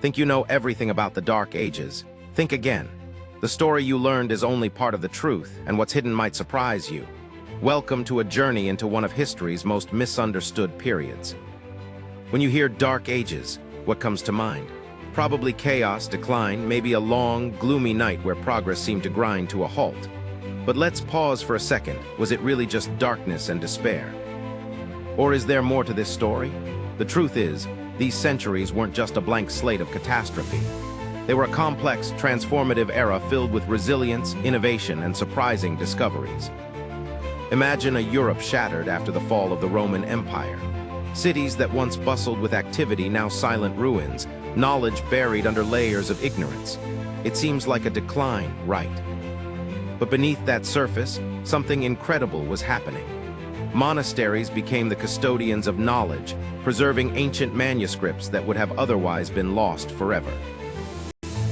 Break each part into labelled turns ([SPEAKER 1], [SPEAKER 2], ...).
[SPEAKER 1] Think you know everything about the Dark Ages? Think again. The story you learned is only part of the truth, and what's hidden might surprise you. Welcome to a journey into one of history's most misunderstood periods. When you hear Dark Ages, what comes to mind? Probably chaos, decline, maybe a long, gloomy night where progress seemed to grind to a halt. But let's pause for a second. Was it really just darkness and despair? Or is there more to this story? The truth is, these centuries weren't just a blank slate of catastrophe. They were a complex, transformative era filled with resilience, innovation, and surprising discoveries. Imagine a Europe shattered after the fall of the Roman Empire. Cities that once bustled with activity, now silent ruins, knowledge buried under layers of ignorance. It seems like a decline, right? But beneath that surface, something incredible was happening. Monasteries became the custodians of knowledge, preserving ancient manuscripts that would have otherwise been lost forever.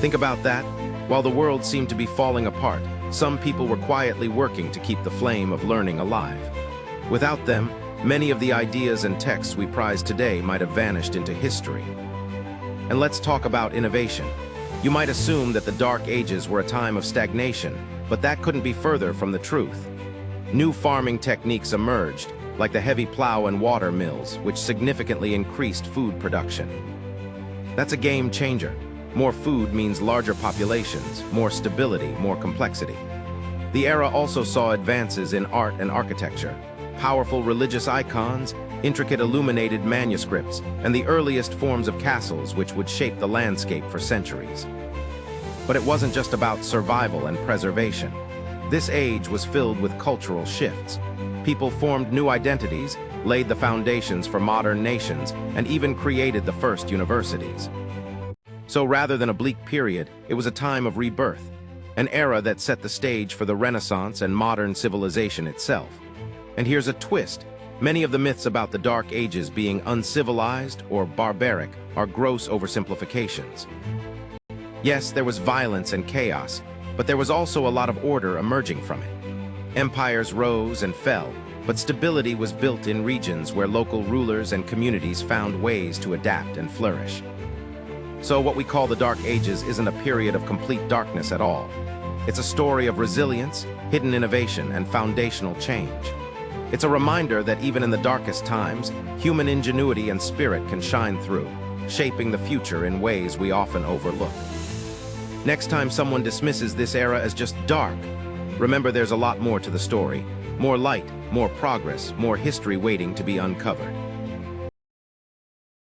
[SPEAKER 1] Think about that. While the world seemed to be falling apart, some people were quietly working to keep the flame of learning alive. Without them, many of the ideas and texts we prize today might have vanished into history. And let's talk about innovation. You might assume that the Dark Ages were a time of stagnation, but that couldn't be further from the truth. New farming techniques emerged, like the heavy plow and water mills, which significantly increased food production. That's a game changer. More food means larger populations, more stability, more complexity. The era also saw advances in art and architecture, powerful religious icons, intricate illuminated manuscripts, and the earliest forms of castles which would shape the landscape for centuries. But it wasn't just about survival and preservation. This age was filled with cultural shifts. People formed new identities, laid the foundations for modern nations, and even created the first universities. So rather than a bleak period, it was a time of rebirth, an era that set the stage for the Renaissance and modern civilization itself. And here's a twist. Many of the myths about the Dark Ages being uncivilized or barbaric are gross oversimplifications. Yes, there was violence and chaos, but there was also a lot of order emerging from it. Empires rose and fell, but stability was built in regions where local rulers and communities found ways to adapt and flourish. So what we call the Dark Ages isn't a period of complete darkness at all. It's a story of resilience, hidden innovation, and foundational change. It's a reminder that even in the darkest times, human ingenuity and spirit can shine through, shaping the future in ways we often overlook. Next time someone dismisses this era as just dark, remember there's a lot more to the story. More light, more progress, more history waiting to be uncovered.